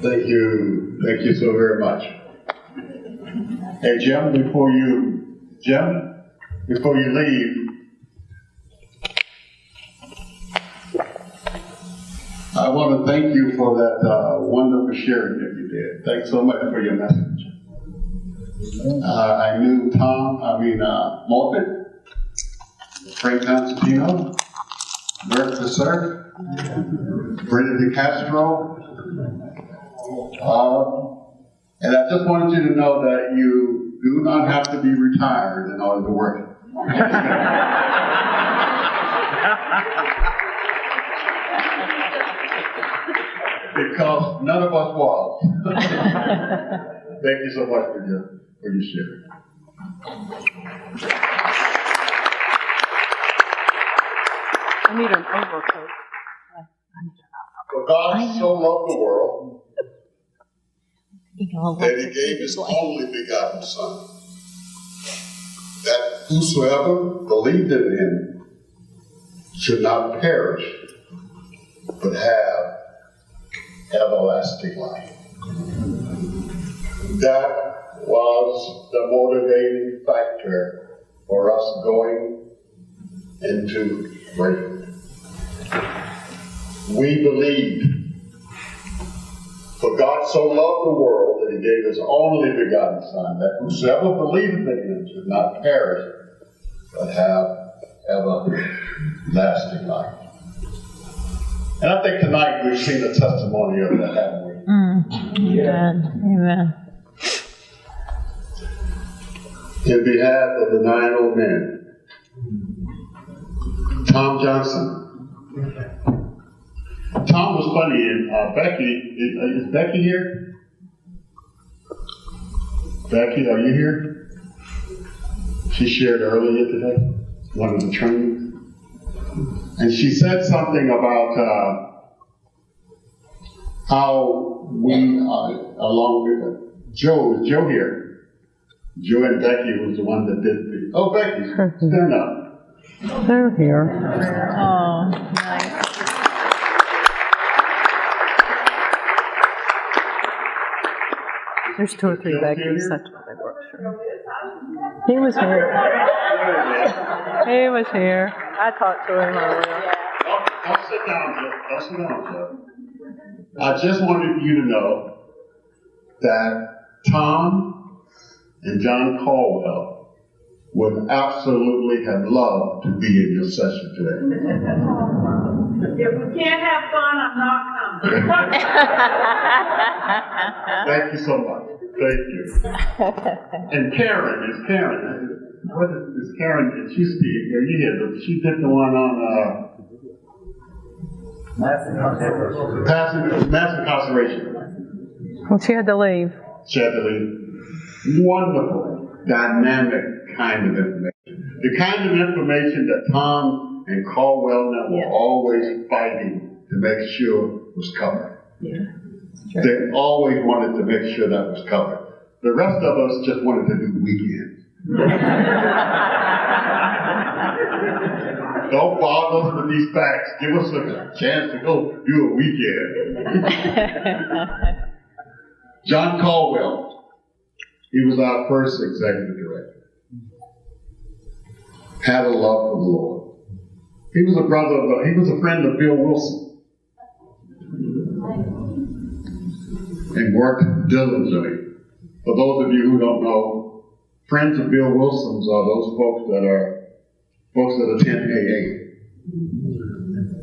Thank you so very much. Hey, Jim, before you leave, I want to thank you for that wonderful sharing that you did. Thanks so much for your message. I knew Morton, Frank Constantino, Bert the Surf, Brenda DeCastro, and I just wanted you to know that you do not have to be retired in order to work. Because none of us was. Thank you so much for your sharing. I need an overcoat. For God so loved the world that he gave his only begotten Son, that whosoever believed in him should not perish, but have everlasting life. That was the motivating factor for us going into greatness. We believe, for God so loved the world that he gave his only begotten Son, that whosoever believeth in him should not perish, but have everlasting life. And I think tonight we've seen a testimony of that, haven't we? Amen. In behalf of the 9 old men, Tom Johnson. Tom was funny, and Becky, is Becky here? Becky, are you here? She shared earlier today, one of the trainings. And she said something about how we, along with Joe, is Joe here? Joe and Becky was the one that did the, oh, Becky, stand up. They're here. Oh, nice. There's 2 or 3 Beckys. That's what they were. Sure. He was here. He was here. I talked to him earlier. Don't sit down, Joe. Don't sit down, Joe. I just wanted you to know that Tom and John Caldwell would absolutely have loved to be in your session today. If we can't have fun, I'm not coming. Thank you so much. Thank you. And Karen, what is Karen? She's you here. She did the one on mass incarceration. Well, she had to leave. Wonderful, dynamic kind of information. The kind of information that Tom and Caldwell were always fighting to make sure was covered. Yeah. They always wanted to make sure that was covered. The rest of us just wanted to do weekends. Don't bother us with these facts. Give us a chance to go do a weekend. John Caldwell, he was our first executive director. Had a love for the Lord. He was a friend of Bill Wilson. And worked diligently. For those of you who don't know, friends of Bill Wilson's are those folks that attend AA,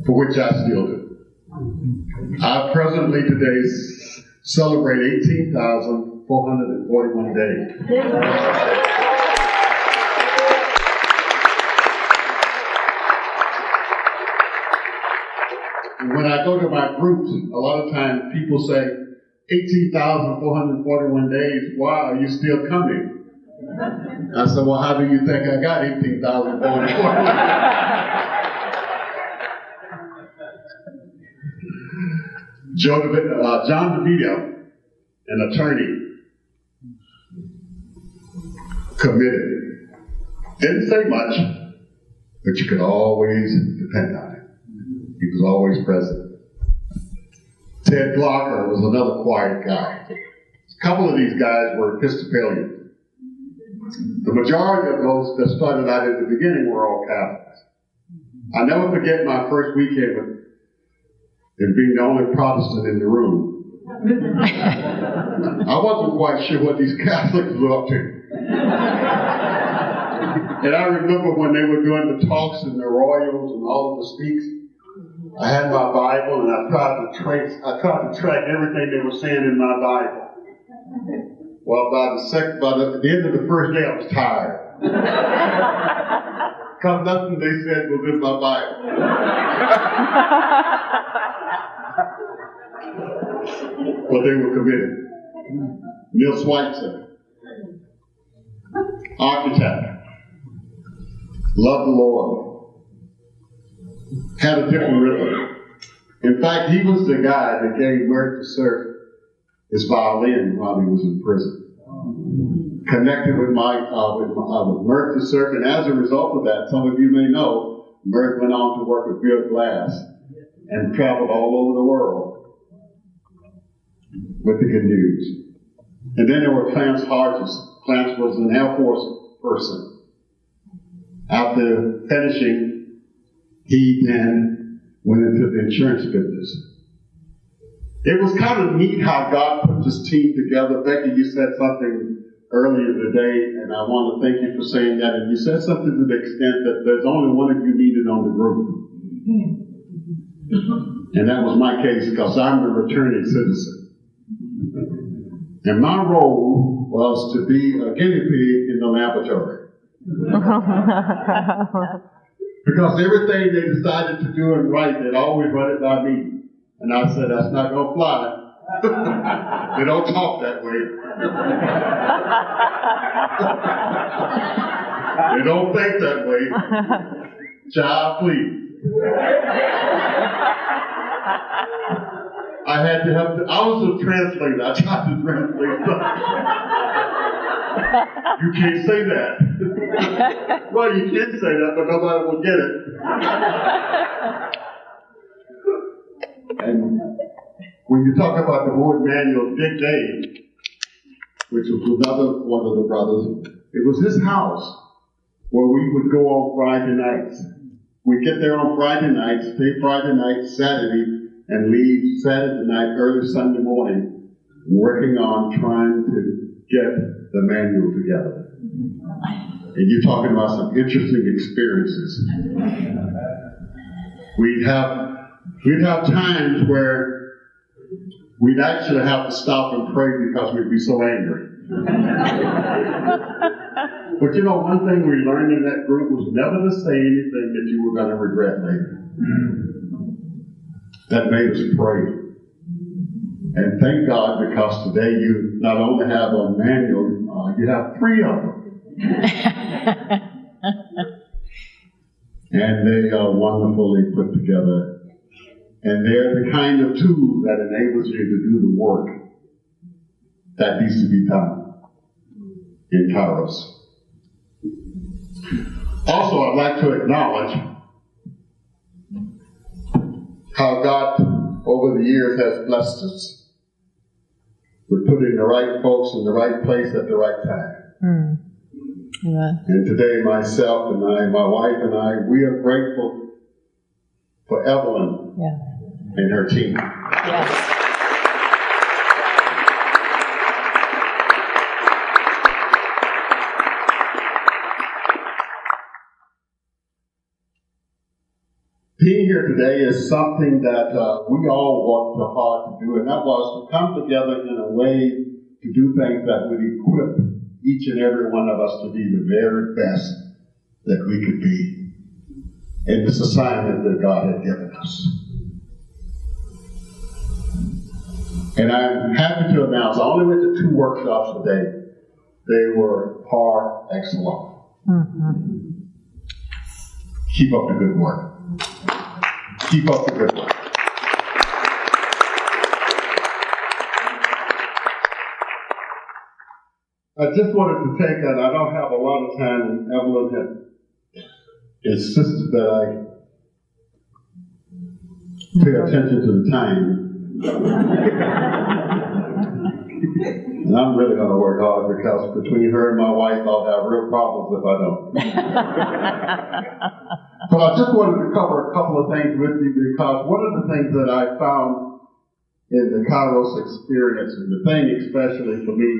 for which I still do. I presently today celebrate 18,441 days. When I go to my groups, a lot of times people say, 18,441 days, why are you still coming? I said, well, how do you think I got 18,441 days? John DeVito, an attorney, committed. Didn't say much, but you could always depend on him. He was always present. Ted Glocker was another quiet guy. A couple of these guys were Episcopalian. The majority of those that started out at the beginning were all Catholics. I'll never forget my first weekend with being the only Protestant in the room. I wasn't quite sure what these Catholics were up to. And I remember when they were doing the talks and the royals and all of the speaks, I had my Bible and I tried to track everything they were saying in my Bible. Well, by the end of the first day, I was tired. Because nothing they said was in my Bible. But they were committed. Neil Schweitzer, architect, loved the Lord, had a different rhythm. In fact, he was the guy that gave Mert to Cerf his violin while he was in prison. Connected with Mert to Cerf, and as a result of that, some of you may know, Mert went on to work with Bill Glass and traveled all over the world with the good news. And then there were Clarence Hodges. Clarence was an Air Force person. After finishing, he then went into the insurance business. It was kind of neat how God put this team together. Becky, you said something earlier today, and I want to thank you for saying that. And you said something to the extent that there's only one of you needed on the group. And that was my case because I'm a returning citizen. And my role was to be a guinea pig in the laboratory. Because everything they decided to do and right, they'd always run it by me. And I said, that's not going to fly. They don't talk that way. They don't think that way. Child, please. I was a translator. I tried to translate stuff. You can't say that. Well, you can say that, but nobody will get it. And when you talk about the board manual, Dick Day, which was another one of the brothers, it was his house where we would go on Friday nights. We'd get there on Friday nights, stay Friday night, Saturday, and leave Saturday night, early Sunday morning, working on trying to get the manual together. And you're talking about some interesting experiences. We'd have times where we'd actually have to stop and pray because we'd be so angry. But you know, one thing we learned in that group was never to say anything that you were going to regret later. That made us pray. And thank God, because today you not only have a manual, you have 3 of them. And they are wonderfully put together. And they're the kind of tool that enables you to do the work that needs to be done in Kairos. Also, I'd like to acknowledge how God, over the years, has blessed us with putting the right folks in the right place at the right time. Yeah. And today, myself and I, my wife and I, we are grateful for Evelyn and her team. Yes. Being here today is something that we all worked hard to do, and that was to come together in a way to do things that would equip each and every one of us to be the very best that we could be in this assignment that God had given us. And I'm happy to announce, I only went to 2 workshops today. They were par excellent. Mm-hmm. Keep up the good work. Keep up the good work. I just wanted to take that. I don't have a lot of time, and Evelyn had insisted that I pay attention to the time. And I'm really going to work hard because between her and my wife, I'll have real problems if I don't. But I just wanted to cover a couple of things with you because one of the things that I found in the Kairos experience, and the thing especially for me,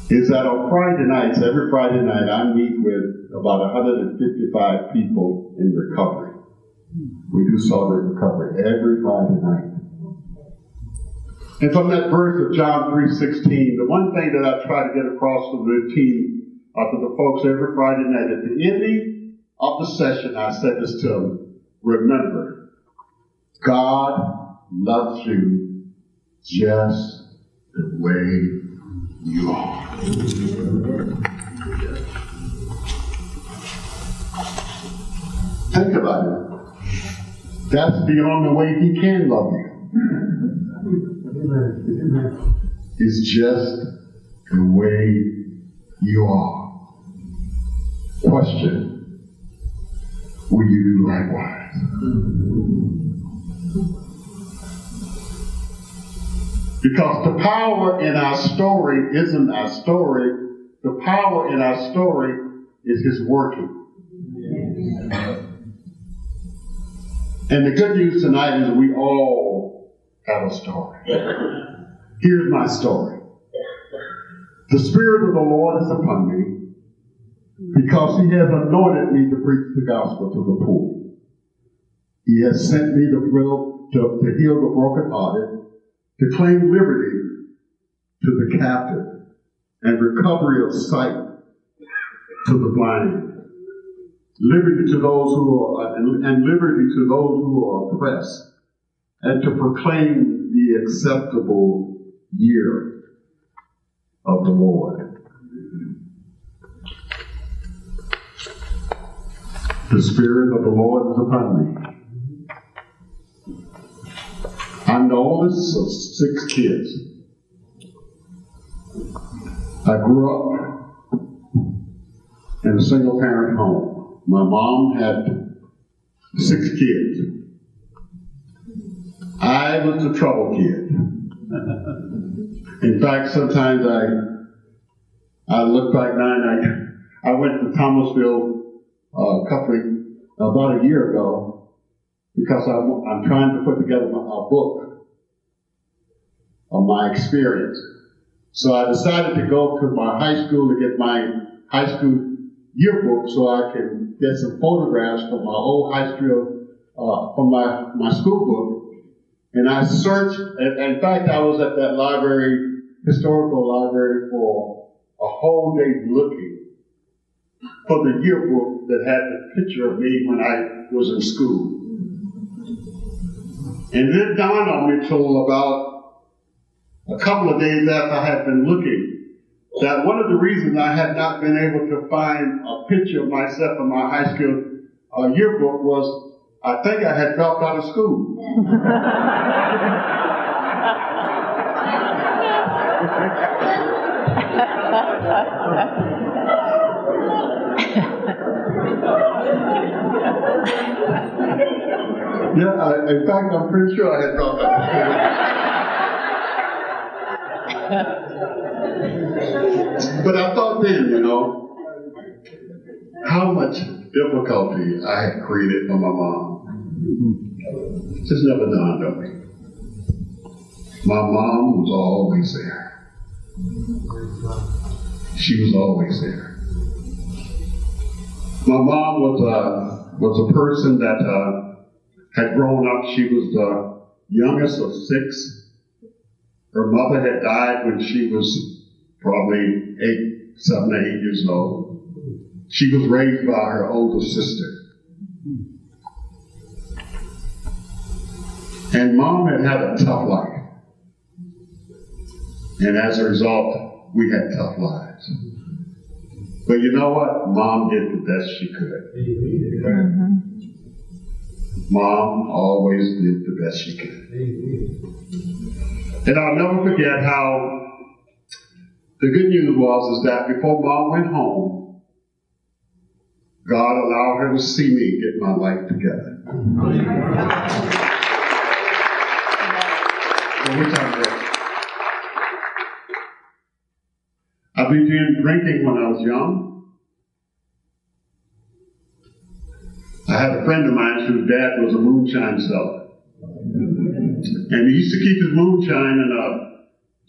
is that on Friday nights, every Friday night, I meet with about 155 people in recovery. We do celebrate recovery every Friday night. And from that verse of John 3:16, the one thing that I try to get across to the team, to the folks every Friday night, at the ending of the session, I said this to them: remember, God loves you just the way you are. Think about it. That's beyond the way He can love you. It's just the way you are. Question: will you do likewise? Because the power in our story isn't our story. The power in our story is His working. And the good news tonight is we all have a story. Here's my story. The Spirit of the Lord is upon me because He has anointed me to preach the gospel to the poor. He has sent me to heal the brokenhearted, to claim liberty to the captive, and recovery of sight to the blind, liberty to those who are oppressed, and to proclaim the acceptable year of the Lord. The Spirit of the Lord is upon me. I'm the oldest of 6 kids. I grew up in a single-parent home. My mom had 6 kids. I was the trouble kid. In fact, sometimes I look back now and I went to Thomasville about a year ago because I'm trying to put together a book of my experience. So I decided to go to my high school to get my high school yearbook so I can get some photographs from my old high school, from my school book. And I searched, in fact, I was at that library, historical library, for a whole day looking for the yearbook that had the picture of me when I was in school. And it dawned on me till about a couple of days after I had been looking, that one of the reasons I had not been able to find a picture of myself in my high school yearbook was I think I had dropped out of school. Yeah, in fact, I'm pretty sure I had dropped out of school. But I thought then, how much difficulty I had created for my mom. Just never dawned on me. My mom was always there. She was always there. My mom was a person that had grown up. She was the youngest of 6. Her mother had died when she was probably 7 or 8 years old. She was raised by her older sister. And Mom had a tough life. And as a result, we had tough lives. But you know what? Mom did the best she could. Mm-hmm. Mom always did the best she could. And I'll never forget how the good news was that before Mom went home, God allowed her to see me get my life together. For which I'm grateful. I began drinking when I was young. I had a friend of mine whose dad was a moonshine seller. And he used to keep his moonshine in a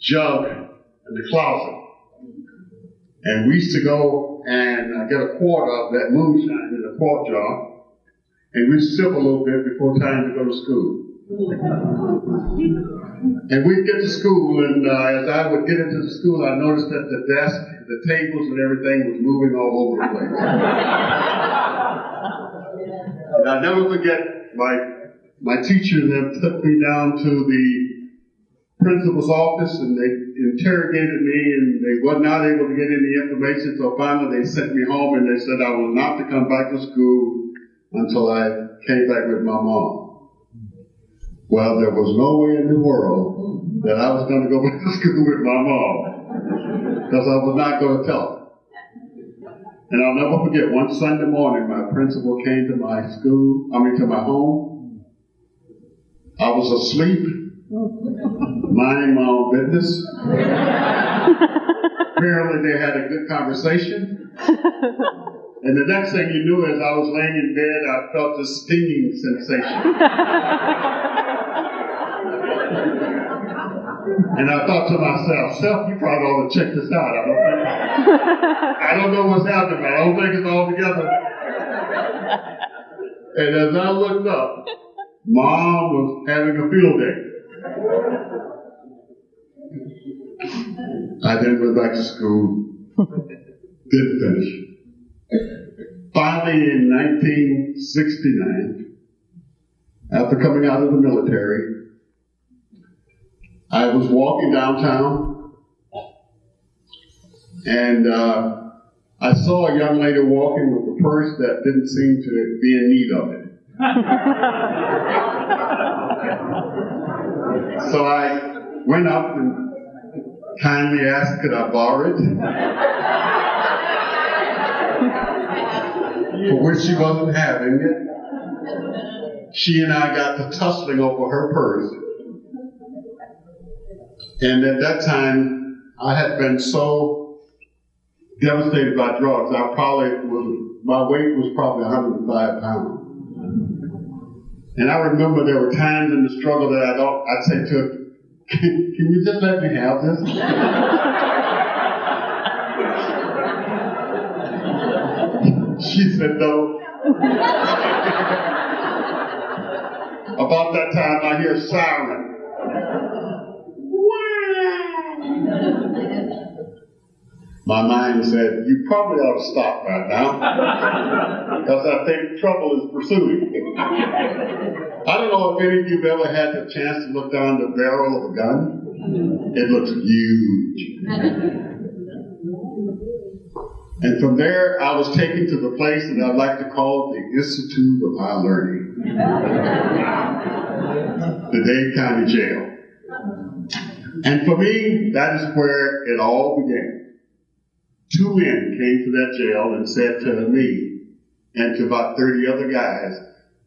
jug in the closet. And we used to go and get a quart of that moonshine in a quart jar. And we'd sip a little bit before time to go to school. And we'd get to school, and as I would get into the school, I noticed that the desk, the tables, and everything was moving all over the place. And I'll never forget my teacher that took me down to the principal's office, and they interrogated me, and they were not able to get any information, so finally they sent me home, and they said I was not to come back to school until I came back with my mom. Well, there was no way in the world that I was going to go back to school with my mom, because I was not going to tell her. And I'll never forget, one Sunday morning, my principal came to my home. I was asleep, minding my own business. Apparently they had a good conversation. And the next thing you knew, as I was laying in bed, I felt this stinging sensation. And I thought to myself, Self, you probably ought to check this out. I don't know what's happening. I don't think it's all together. And as I looked up, Mom was having a field day. I then went back to school. Didn't finish. Finally, in 1969, after coming out of the military, I was walking downtown, and I saw a young lady walking with a purse that didn't seem to be in need of it. So I went up and kindly asked, could I borrow it? For which she wasn't having it. She and I got to tussling over her purse. And at that time, I had been so devastated by drugs, my weight was probably 105 pounds. And I remember there were times in the struggle that I'd say to her, can you just let me have this? She said no. About that time, I hear a siren. My mind said, you probably ought to stop right now, because I think trouble is pursuing you. I don't know if any of you have ever had the chance to look down the barrel of a gun. It looks huge. And from there, I was taken to the place that I'd like to call the Institute of High Learning, the Dade County Jail. And for me, that is where it all began. Two men came to that jail and said to me and to about 30 other guys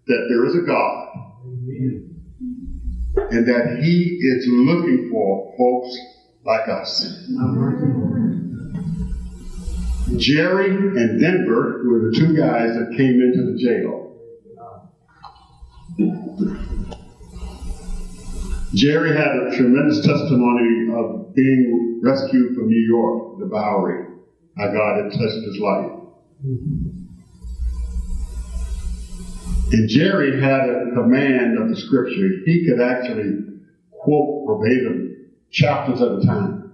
that there is a God and that He is looking for folks like us. Jerry and Denver were the two guys that came into the jail. Jerry had a tremendous testimony of being rescued from New York, the Bowery. How God had touched his life. And Jerry had a command of the scripture. He could actually quote verbatim chapters at a time.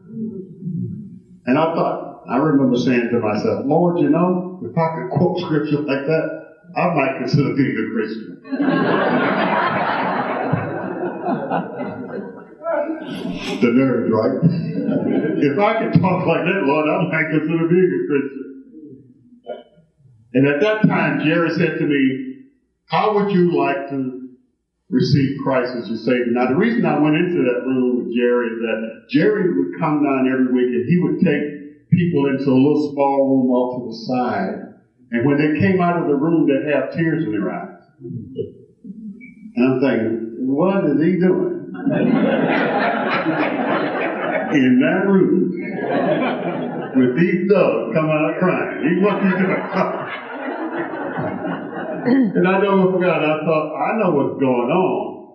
And I remember saying to myself, Lord, you know, if I could quote scripture like that, I might consider being a Christian. The nerve, right? If I could talk like that, Lord, I might consider being a Christian. And at that time, Jerry said to me, how would you like to receive Christ as your Savior? Now, the reason I went into that room with Jerry is that Jerry would come down every week and he would take people into a little small room off to the side And when they came out of the room, they have tears in their eyes. And I'm thinking, what is he doing? In that room, with these thugs coming out crying. What he doing? And I never forgot, I thought, I know what's going on.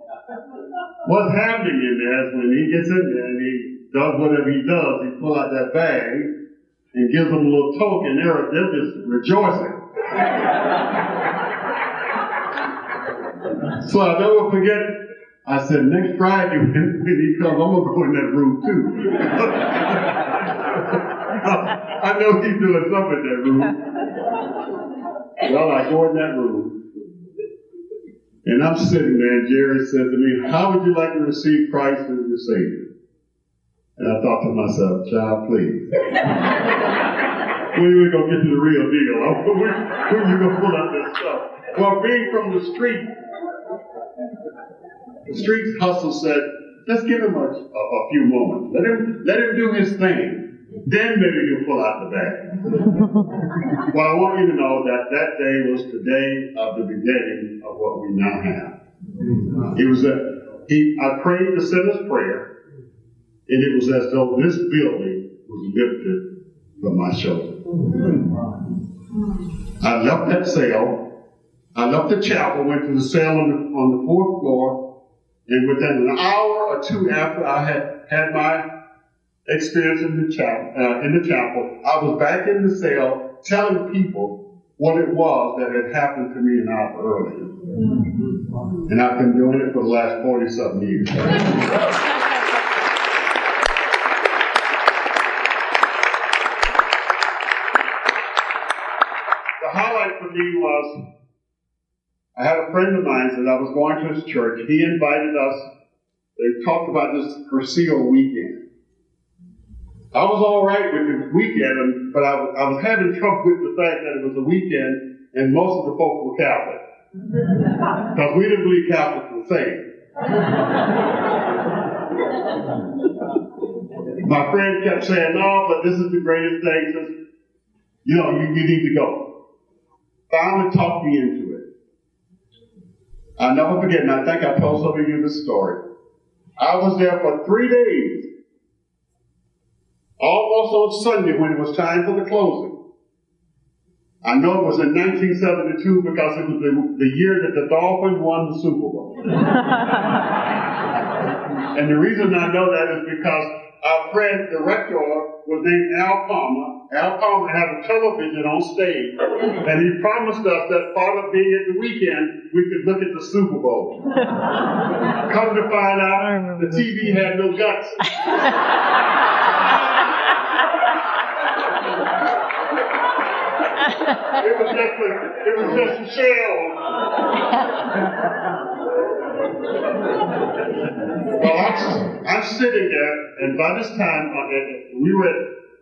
What's happening in there is when he gets in there and he does whatever he does, he pulls out that bag and gives them a little token, they're just rejoicing. So I'll never forget, I said, next Friday when he comes, I'm going to go in that room too. I know he's doing something in that room. Well, I go in that room, and I'm sitting there, and Jerry said to me, how would you like to receive Christ as your Savior? And I thought to myself, child, please. When are we going to get to the real deal? When are you going to pull out this stuff? Well, being from the street hustle said, let's give him a few moments. Let him do his thing. Then maybe he'll pull out the bag. Well, I want you to know that day was the day of the beginning of what we now have. It was I prayed the sinner's prayer, and it was as though this building was lifted from my shoulder. I left that cell. I left the chapel, went to the cell on the fourth floor, and within an hour or two after I had my experience in the chapel, I was back in the cell telling people what it was that had happened to me an hour earlier. And I've been doing it for the last 40-something years. The highlight for me was, I had a friend of mine that I was going to his church. He invited us. They talked about this Cursillo weekend. I was all right with the weekend, but I was having trouble with the fact that it was a weekend and most of the folks were Catholic. Because we didn't believe Catholics were saved. My friend kept saying, no, but this is the greatest thing. Says, you need to go. Finally talked me into it. I'll never forget, and I think I told some of you this story. I was there for 3 days. Almost on Sunday when it was time for the closing. I know it was in 1972 because it was the year that the Dolphins won the Super Bowl. And the reason I know that is because our friend, the rector, was named Al Palmer. Al Palmer had a television on stage, and he promised us that part of being at the weekend, we could look at the Super Bowl. Come to find out, the TV had no guts. It was just a shell. Well, I'm sitting there, and by this time, we were at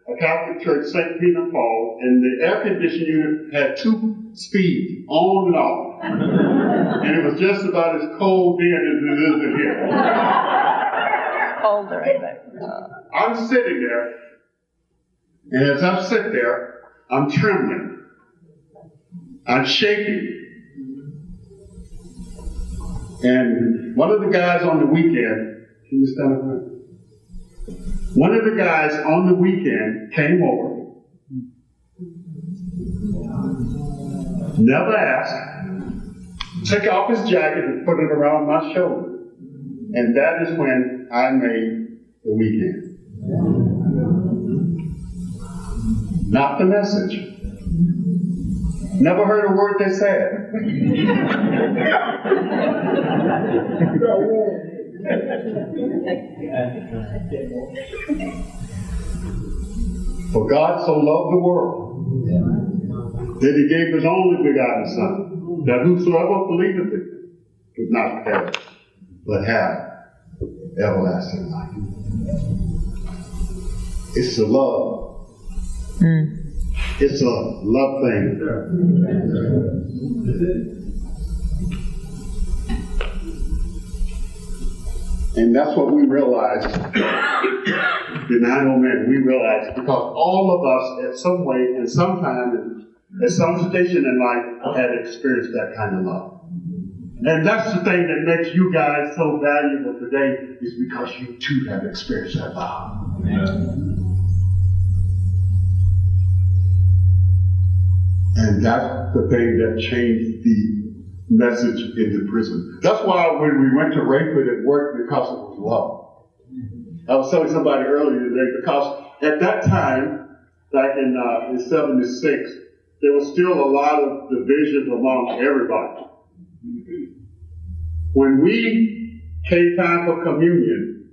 a Catholic church, St. Peter and Paul, and the air conditioning unit had 2 speeds, on and off. And it was just about as cold then as it is in here. Colder, I think. I'm sitting there, and as I sit there, I'm trembling. I'm shaking. And one of the guys on the weekend, can you stand up? One of the guys on the weekend came over, never asked, took off his jacket and put it around my shoulder. And that is when I made the weekend. Not the message. Never heard a word they said. For God so loved the world that he gave his only begotten Son, that whosoever believeth in him would not perish, but have everlasting life. It's the love. It's a love thing. And that's what we realized. The 9 old men, we realized, because all of us at some way and sometime at some station in life, had experienced that kind of love. And that's the thing that makes you guys so valuable today, is because you too have experienced that love. And that's the thing that changed the message in the prison. That's why when we went to Rayford, it worked, because it was love. I was telling somebody earlier today, because at that time, back in 76, there was still a lot of divisions among everybody. When we came time for communion,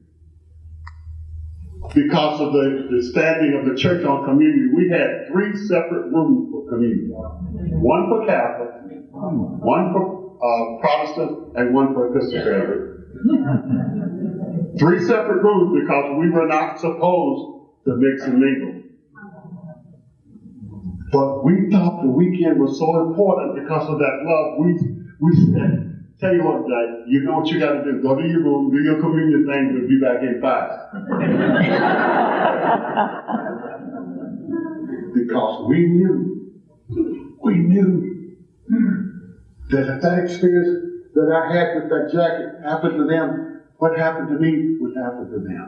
because of the standing of the church on communion, we had 3 separate rooms for communion. One for Catholics, one for Protestants, and one for Episcopalian. 3 separate rooms, because we were not supposed to mix and mingle. But we thought the weekend was so important because of that love. We said, tell you what, Jack, you know what you got to do. Go to your room, do your communion thing, we'll be back in 5. Because we knew that if that experience that I had with that jacket happened to them, what happened to me would happen to them.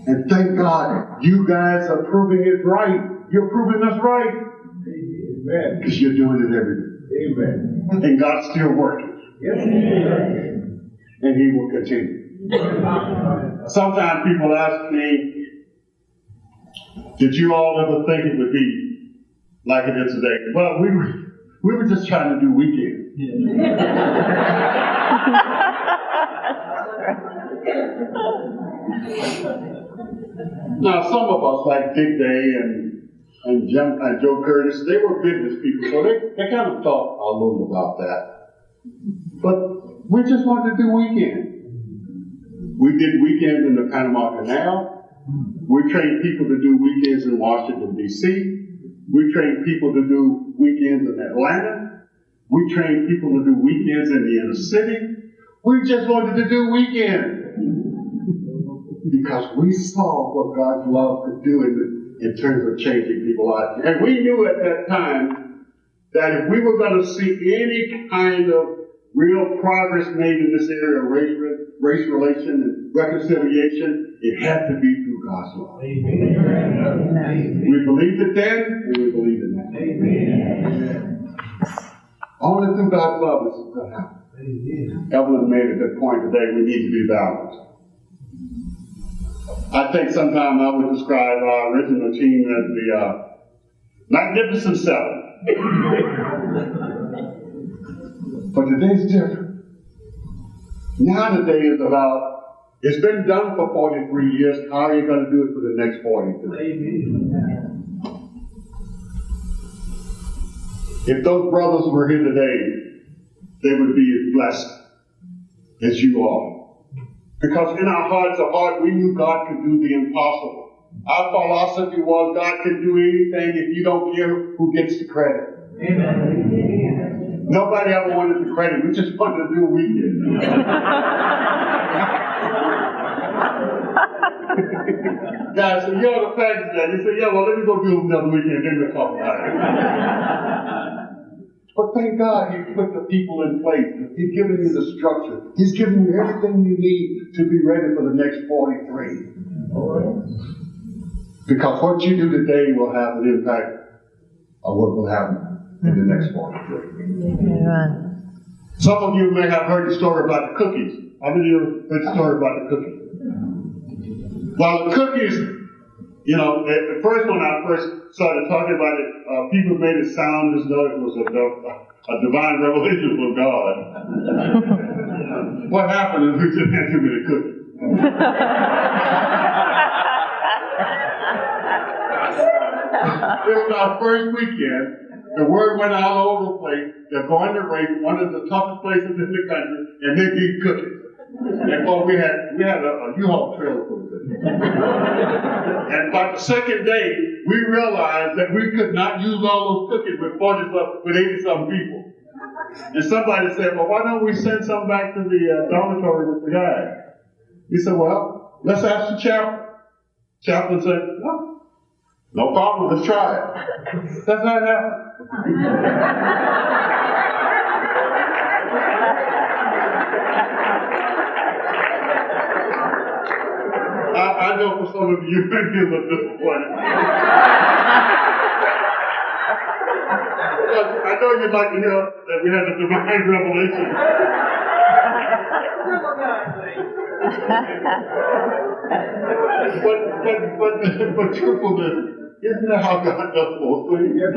And thank God, you guys are proving it right. You're proving us right. Amen. Because you're doing it every day. Amen. And God's still working. Yes. And He will continue. Sometimes people ask me, did you all ever think it would be like it is today? Well, we were just trying to do weekend. Now, some of us, like Dick Day and Joe Curtis, they were business people, so they kind of thought a little about that. But we just wanted to do weekends. We did weekends in the Panama Canal. We trained people to do weekends in Washington, D.C. We trained people to do weekends in Atlanta. We trained people to do weekends in the inner city. We just wanted to do weekends. Because we saw what God's love could do in terms of changing people's lives. And we knew at that time that if we were going to see any kind of real progress made in this area of race relation and reconciliation, it had to be through God's love. Amen. We believed it then, and we believe it now. Amen. Only through God's love is it going to happen. Evelyn made a good point today. We need to be balanced. I think sometimes I would describe our original team as the Magnificent Seven. But today's different. Now today is about, it's been done for 43 years, how are you going to do it for the next 43? If those brothers were here today, they would be as blessed as you are. Because in our hearts of heart, we knew God could do the impossible. Our philosophy was God can do anything if you don't care who gets the credit. Amen. Nobody ever wanted the credit. We just wanted to do what we did. Guys said, yo, the fact is that. He said, yeah, well, let me go do another weekend, then we'll talk about it. But thank God He put the people in place. He's given you the structure. He's given you everything you need to be ready for the next 43. All right. Because what you do today will have an impact on what will happen in the next 43. Amen. Some of you may have heard the story about the cookies. How many of you heard the story about the cookies? Well, the cookies, you know, at first when I first started talking about it, people made it sound as though it was a divine revelation from God. What happened is we just had too many cookies. It was our first weekend. The word went out all over the place. They're going to race one of the toughest places in the country, and they eat cookies. And boy, we had a U-Haul trailer full of cookies. And by the second day, we realized that we could not use all those cookies with 80-some people. And somebody said, well, why don't we send some back to the dormitory with the guy? He said, well, let's ask the chaplain. Chaplain said, no. No problem, let's try it. That's how it happened. I know for some of you, you're a little disappointed. I know you'd like to hear that we had a divine revelation. but truthfulness, isn't that how God does most things? Yes,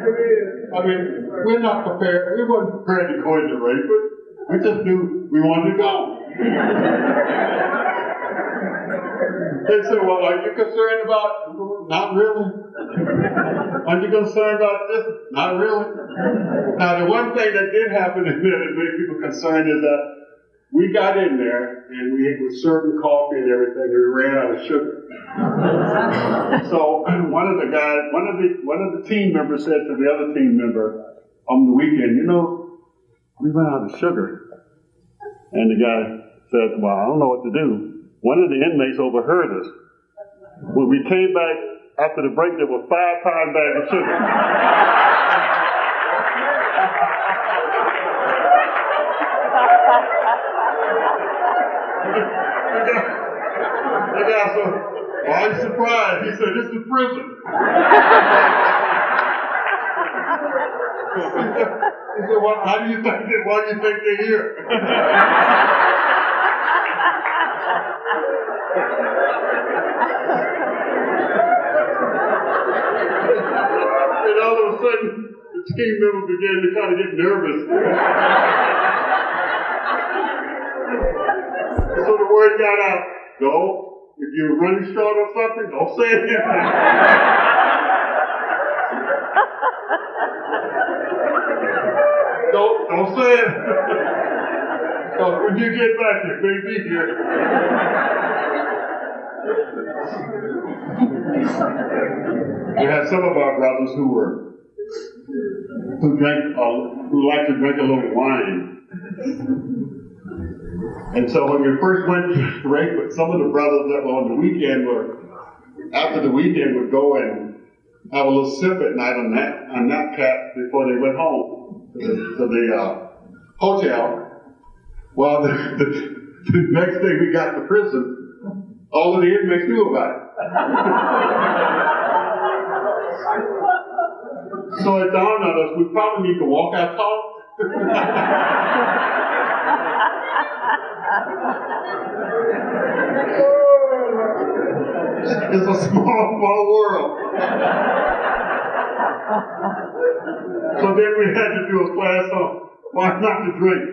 it is. I mean, we're not prepared. We weren't prepared to go into race, but we just knew we wanted to go. They said, well, are you concerned about? Not really. Are you concerned about this? Not really. Now, the one thing that did happen in there that made people concerned is that we got in there and we were serving coffee and everything, and we ran out of sugar. So one of the team members said to the other team member on the weekend, you know, we ran out of sugar. And the guy said, well, I don't know what to do. One of the inmates overheard us. When we came back after the break, there were 5-pound bags of sugar. The guy said, well, I'm surprised. He said, this is prison. He said, well, why do you think they're here? And all of a sudden, the team member began to kind of get nervous. So the word got out, go, if you're running short on something, don't say anything. Don't say it. Because when you get back, you may be here. We had some of our brothers who liked to drink a little wine. And so when we first went to race, but some of the brothers that were on the weekend after the weekend would go and have a little sip at night on that cap before they went home to the hotel. Well, the next day we got to prison, all of the inmates knew about it. So it dawned on us, we probably need to walk our talk. It's a small world. So then we had to do a class on why not to drink.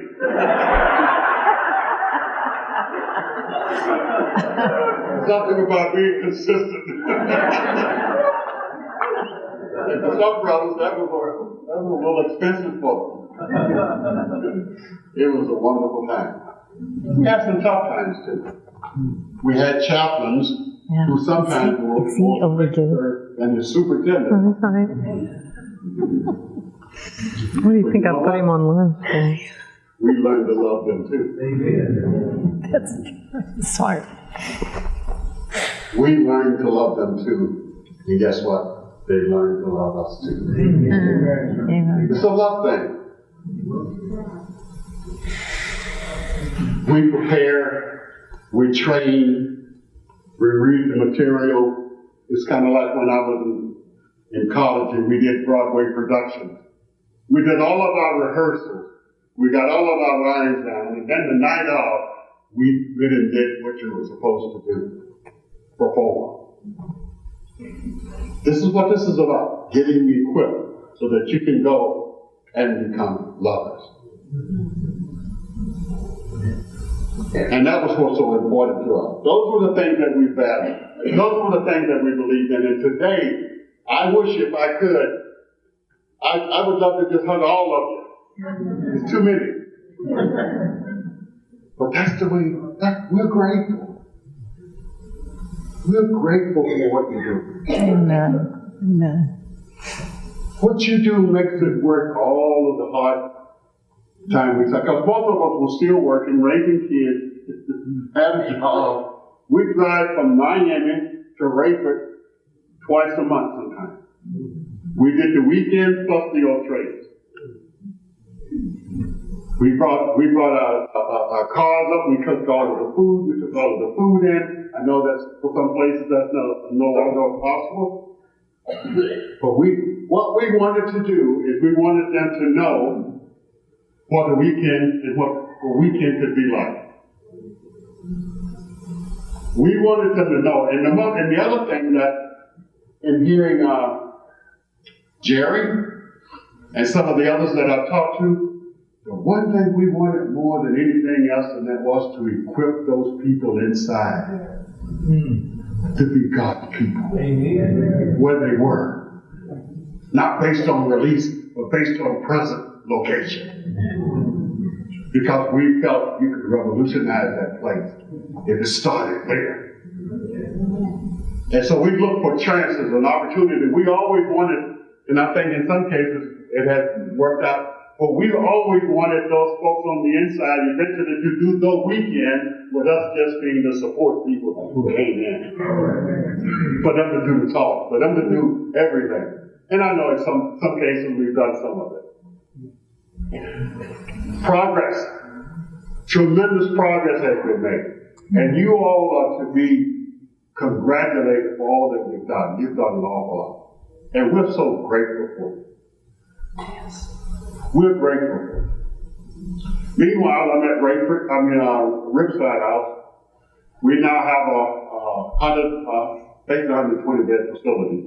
Something about being consistent. And for some brothers, that was a little expensive for them. It was a wonderful time. We had some tough times too. We had chaplains who sometimes were more stricter than the superintendent. What do you think I put him on last for? We learned to love them too. That's smart. We learned to love them too. And guess what? They learned to love us too. Amen. It's a love thing. We prepare, we train, we read the material. It's kind of like when I was in college and we did Broadway productions. We did all of our rehearsals. We got all of our lines down. And then the night off, we went and did what you were supposed to do. Perform. This is what this is about. Getting you equipped so that you can go and become lovers. And that was what's so important to us. Those were the things that we valued. Those were the things that we believed in. And today, I wish if I could, I would love to just hug all of you. It's too many. But that's the way, we're grateful. We're grateful for what you do. Amen. Amen. What you do makes it worth all of the hard time we took. Because most of us were still working, raising kids, having a job. We drive from Miami to Rayford twice a month sometimes. We did the weekends plus the old trades. We brought our cars up, we cooked all of the food, we took all of the food in. I know that's, for some places that's no longer possible. But what we wanted to do is we wanted them to know what a weekend and what a weekend could be like. We wanted them to know. And the other thing that, in hearing Jerry and some of the others that I've talked to, the one thing we wanted more than anything else, and that was to equip those people inside to be God's people. Amen. Where they were. Not based on release, but based on present location. Because we felt you could revolutionize that place if it started there. And so we looked for chances and opportunity. We always wanted, and I think in some cases it has worked out, but we always wanted those folks on the inside eventually to do the weekend with us just being the support people who came in. For them to do the talk, for them to do everything. And I know in some cases we've done some of it. Progress. Tremendous progress has been made. And you all are to be congratulated for all that you've done. You've done an awful lot. And we're so grateful for you. Yes. We're grateful for you. Meanwhile, I'm at Riverside House. We now have a 120 bed facility.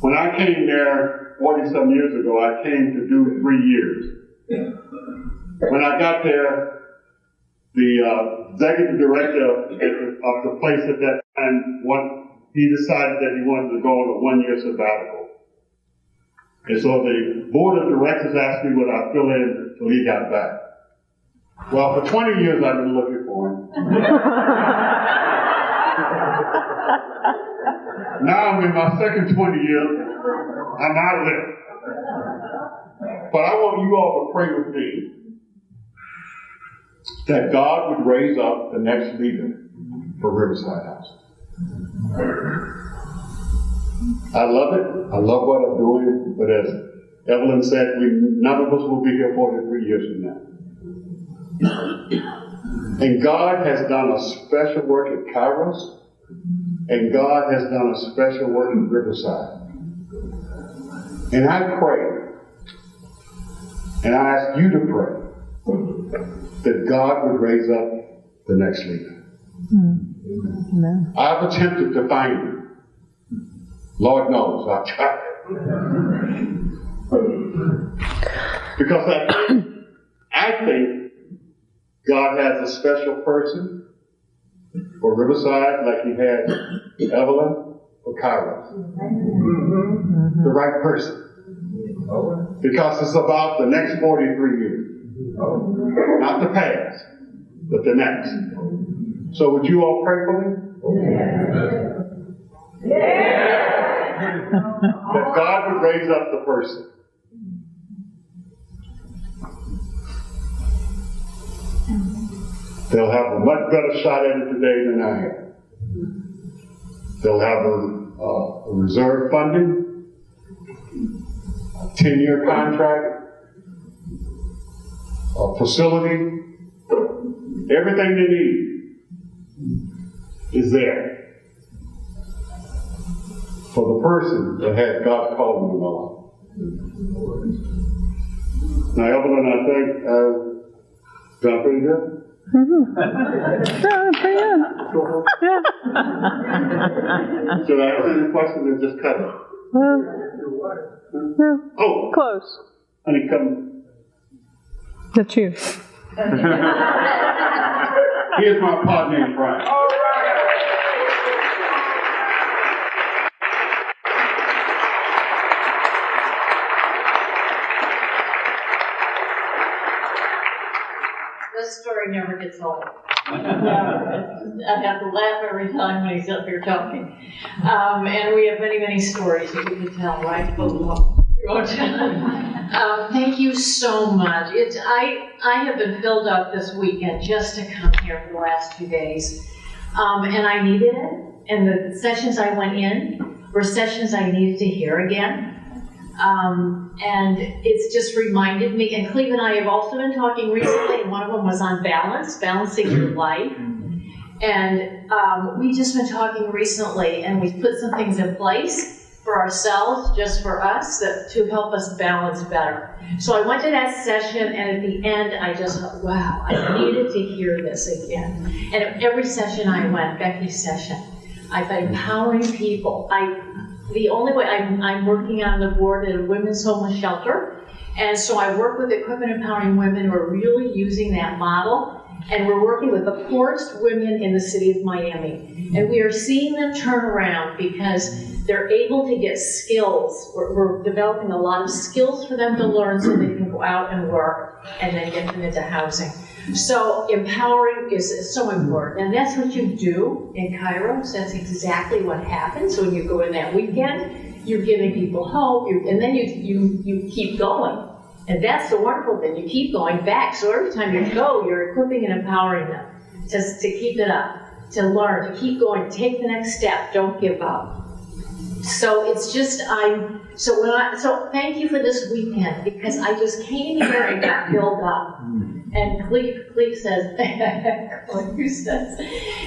When I came there 40-some years ago, I came to do 3 years. When I got there, the executive director of the place at that time, he decided that he wanted to go on a 1-year sabbatical. And so the board of directors asked me would I fill in until he got back. Well, for 20 years I've been looking for him. Now I'm in my second 20 years. I'm out of there. But I want you all to pray with me that God would raise up the next leader for Riverside House. I love it. I love what I'm doing. But as Evelyn said, none of us will be here 43 years from now. And God has done a special work at Kairos. And God has done a special work in Riverside. And I pray, and I ask you to pray, that God would raise up the next leader. Amen. I've attempted to find him. Lord knows, I've tried. Because I think God has a special person for Riverside, like he had Evelyn or Kairos. The right person. Because it's about the next 43 years. Not the past, but the next. So would you all pray for me? That God would raise up the person. They'll have a much better shot at it today than I have. They'll have a reserve funding, a 10-year contract, a facility, everything they need is there for the person that has God's calling in their life. Now, Evelyn, I think done pretty good. Yeah, pretty good. Yeah. Should I ask any questions or just cut it? Yeah. Oh, Close. honey, come. That's you. Here's my partner in crime. This story never gets old. I have to laugh every time when he's up here talking. And we have many, many stories that we could tell, right? Thank you so much. I have been filled up this weekend just to come here for the last 2 days. And I needed it. And the sessions I went in were sessions I needed to hear again. And it's just reminded me, and Cleve and I have also been talking recently, and one of them was on balance, balancing your life. And we've just been talking recently, and we've put some things in place for ourselves, just for us, to help us balance better. So I went to that session, and at the end, I just thought, wow, I needed to hear this again. And at every session I went, Becky's session, I've been empowering people. The only way, I'm working on the board at a women's homeless shelter, and so I work with Equipment Empowering Women who are really using that model, and we're working with the poorest women in the city of Miami. And we are seeing them turn around because they're able to get skills. We're developing a lot of skills for them to learn so they can go out and work and then get them into housing. So empowering is so important, and that's what you do in Kairos. That's exactly what happens when you go in that weekend. You're giving people hope, and then you keep going. And that's the wonderful thing, you keep going back. So every time you go, you're equipping and empowering them to keep it up, to learn, to keep going, take the next step, don't give up. So it's just, so thank you for this weekend, because I just came here and got filled up. And Cleve says,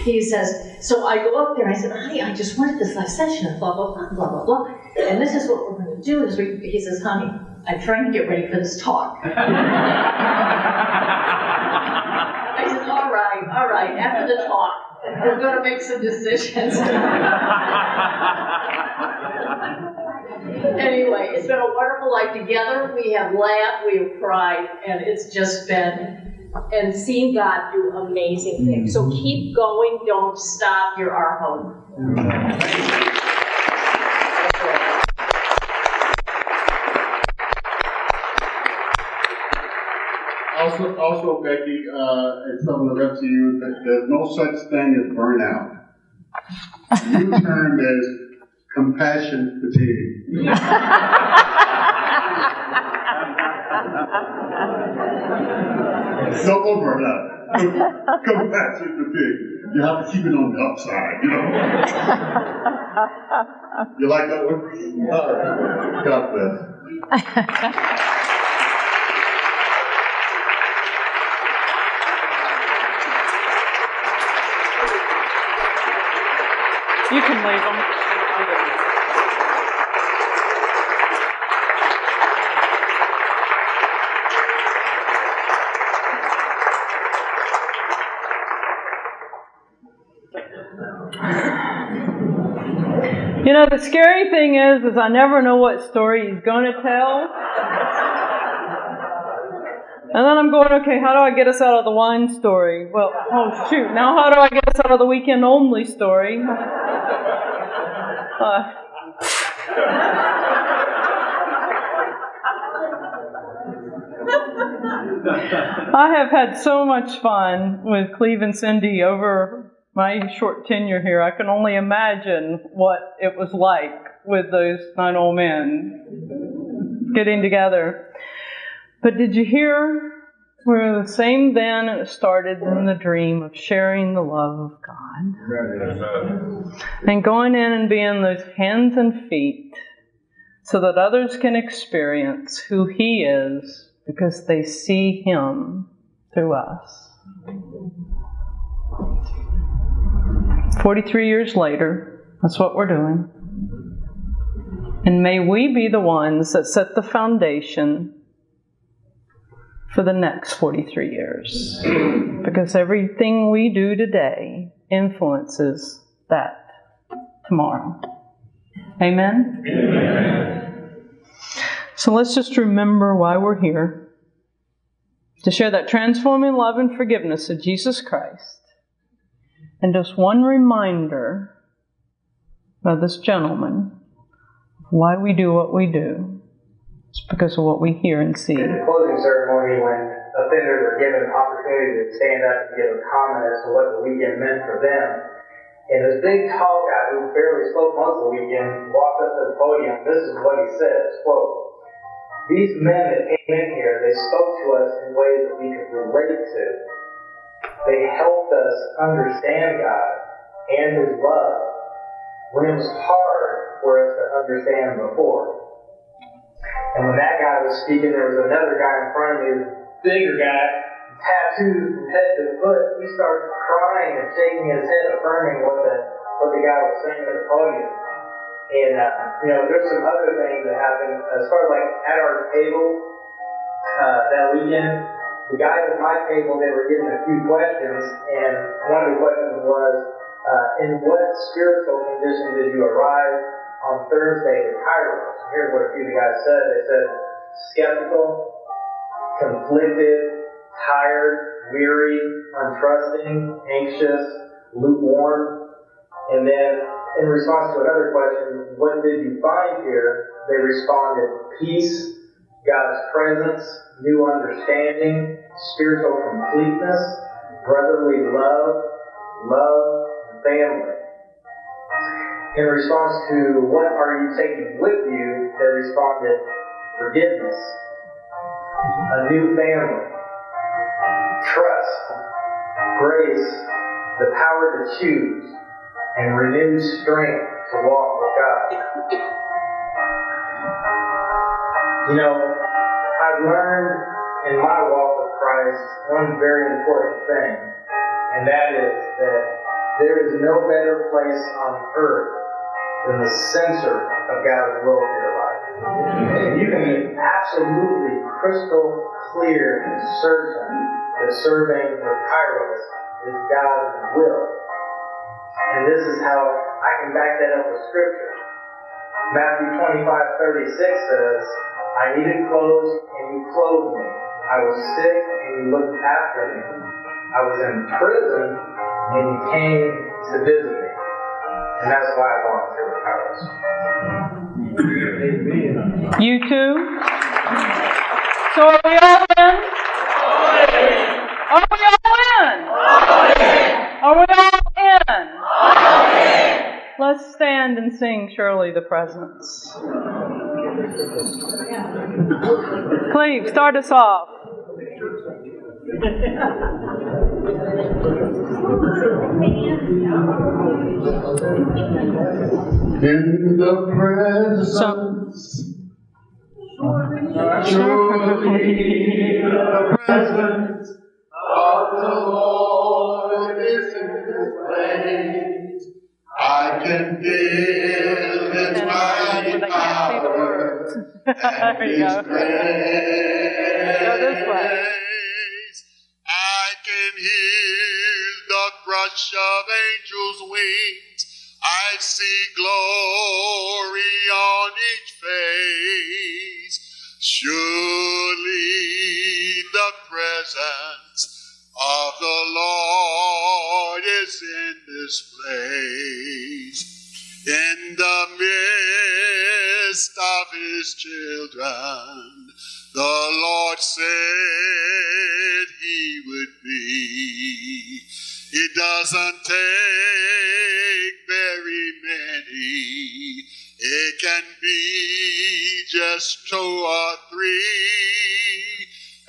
he says, so I go up there, I said, honey, I just went to this last session, blah, blah, blah, blah, blah, blah, and this is what we're going to do. He says, honey, I'm trying to get ready for this talk. I said, all right, after the talk, we're going to make some decisions. Anyway, it's been a wonderful life together. We have laughed, we have cried, and it's just been, and seeing God do amazing things. So keep going, don't stop, you're our home. Also, Becky, and some of the rest of you, there's no such thing as burnout. The new term is compassion fatigue. Don't go burnout. Compassion fatigue. You have to keep it on the upside, you know. You like that one? All right. God bless. You can leave them. You know, the scary thing is I never know what story he's going to tell. And then I'm going, okay, how do I get us out of the wine story? Well, oh shoot, now how do I get us out of the weekend only story? I have had so much fun with Cleve and Cindy over my short tenure here. I can only imagine what it was like with those 9 old men getting together. But did you hear? We're the same then, and it started in the dream of sharing the love of God. And going in and being those hands and feet so that others can experience who He is because they see Him through us. 43 years later, that's what we're doing. And may we be the ones that set the foundation for the next 43 years. Because everything we do today influences that tomorrow. Amen? Amen. So let's just remember why we're here. To share that transforming love and forgiveness of Jesus Christ. And just one reminder of this gentleman, why we do what we do. It's because of what we hear and see. In the closing ceremony, when offenders are given an opportunity to stand up and give a comment as to what the weekend meant for them, and this big tall guy who barely spoke most of the weekend walked up to the podium. This is what he says, quote, "These men that came in here, they spoke to us in ways that we could relate to. They helped us understand God and His love when it was hard for us to understand before. And when that guy was speaking, there was another guy in front of me, this bigger guy, tattoos from head to foot. He starts crying and shaking his head, affirming what the guy was saying at the podium. And, there's some other things that happened. As far as like at our table that weekend, the guys at my table, they were getting a few questions. And one of the questions was, in what spiritual condition did you arrive on Thursday to Kairos? Here's what a few of the guys said. They said, skeptical, conflicted, tired, weary, untrusting, anxious, lukewarm. And then, in response to another question, what did you find here? They responded, peace, God's presence, new understanding, spiritual completeness, brotherly love, and family. In response to what are you taking with you, they responded, forgiveness, a new family, trust, grace, the power to choose, and renewed strength to walk with God. I've learned in my walk with Christ one very important thing, and that is that there is no better place on earth than the center of God's will for your life. You can be absolutely crystal clear and certain that serving with Kairos is God's will. And this is how I can back that up with Scripture. Matthew 25:36 says, I needed clothes and you clothed me. I was sick and you looked after me. I was in prison and you came to visit me. And that's why I volunteer with Kairos. You too? So are we all in? Are we all in? Are we all in? Let's stand and sing Surely the Presence. Cleve, start us off. In the presence, surely the presence of the Lord is in this place. I can feel His mighty power and His grace. Go this way. I can hear the brush of angels' wings. I see glory on each face. Surely the presence of the Lord is in this place. In the midst of His children, the Lord said He would be. It doesn't take very many. It can be just 2 or 3.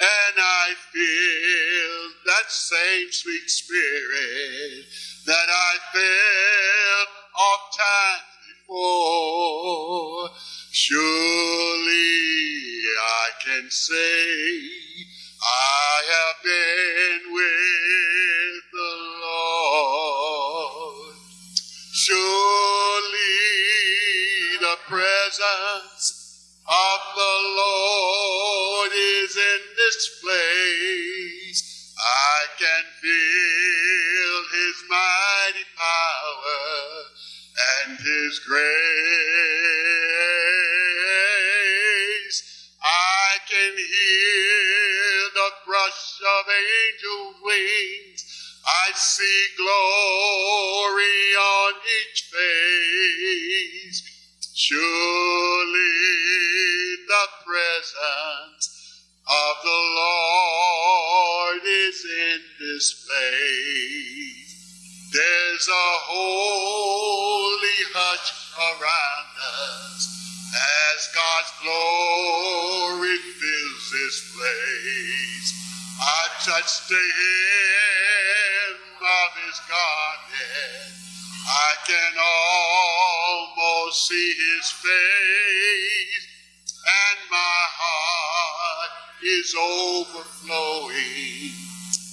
And I feel that same sweet spirit that I felt oft times before. Surely I can say I have been with the Lord. Surely the presence of the Lord is in this place. I can feel His mighty power and His grace. I can hear the brush of angel wings. I see glory on each face. Surely the presence of the Lord is in this place. There's a holy hush around us as God's glory fills this place. I touch the hem of His garment. I can see his face, and my heart is overflowing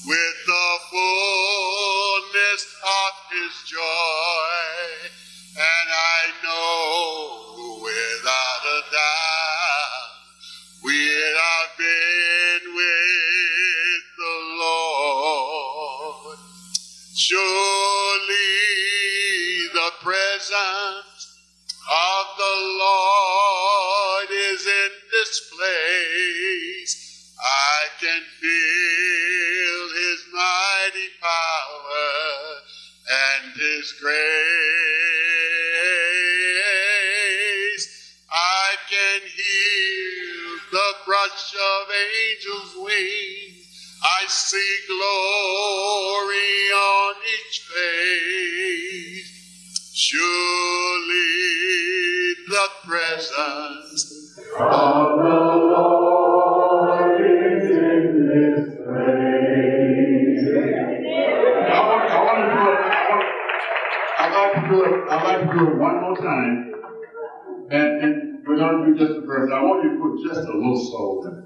with the fullness of his joy. And I know without a doubt I've been with the Lord. Surely the presence of the Lord is in this place. I can feel his mighty power and his grace. I can hear the brush of angels' wings. I see glory on each face. Surely the presence of the Lord is in this place. I'd like to do it one more time. And we're going to do just the verse. I want you to put just a little soul in it.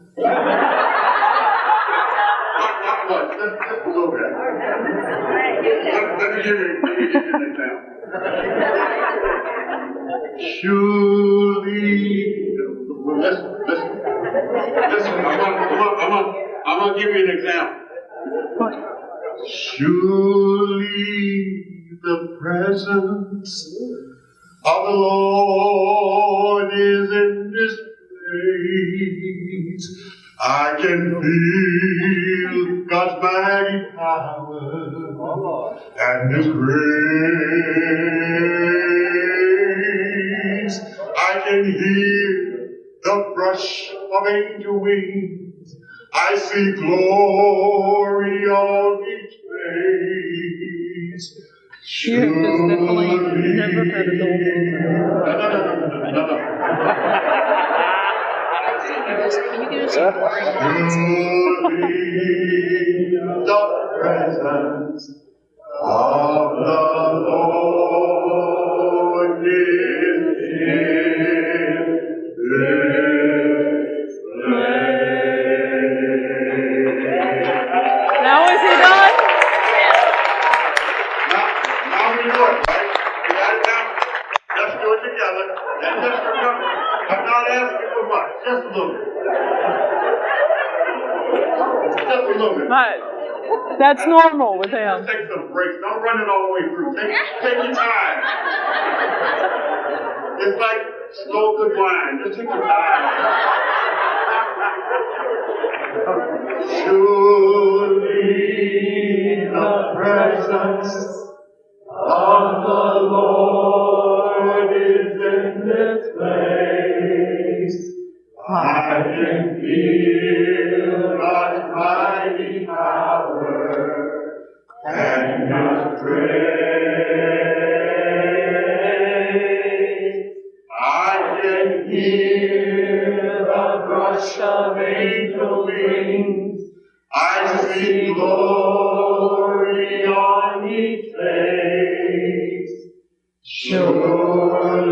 Not much, just a little bit. Let me give you an example. Surely, listen. I'm going to give you an example. Surely the presence of the Lord is in this place. I can feel God's mighty power and his grace. I can hear the brush of angel wings. I see glory on each face. You have just definitely never had a dull moment. No. The presence of the Lord is in this place. Now is he done? Now we do it, right? We got it now. Let's do it together. And just remember, I'm not asking for much. Just a little bit. Just a little bit. Right. That's normal with him. Take some breaks. Don't run it all the way through. Take your time. It's like slow good wine. Just take your time. Surely the presence of the Lord is in this place. I can feel God's mighty power and his grace. I can hear the rush of angel wings. I see glory on each face. Surely